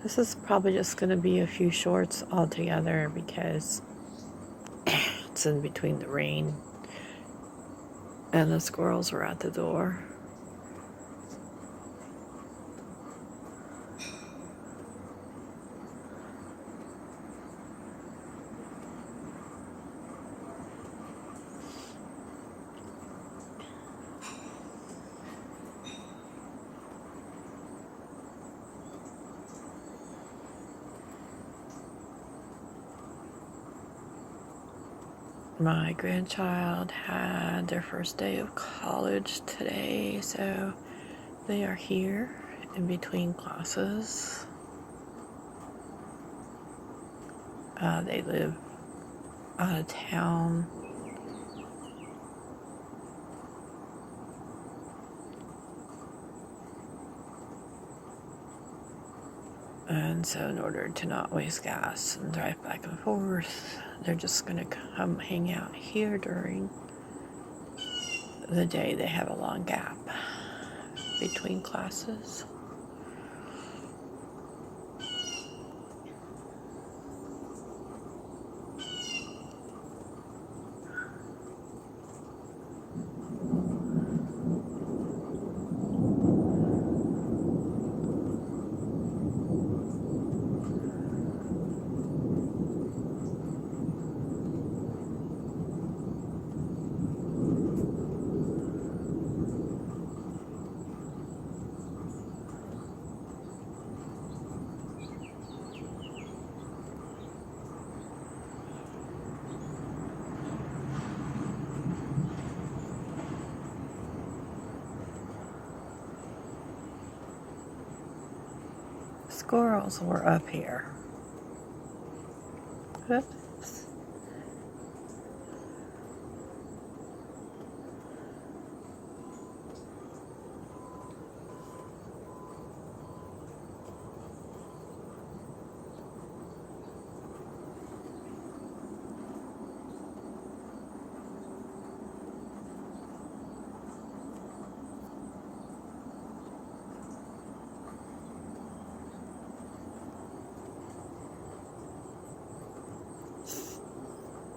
This is probably just going to be a few shorts altogether because it's in between the rain and the squirrels are at the door. My grandchild had their first day of college today, so they are here in between classes. They live out of town. And so in order to not waste gas and drive back and forth, they're just going to come hang out here during the day. They have a long gap between classes. Squirrels were up here. Oops.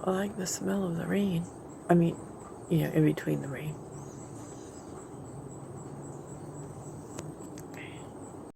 I like the smell of the rain. I mean, in between the rain.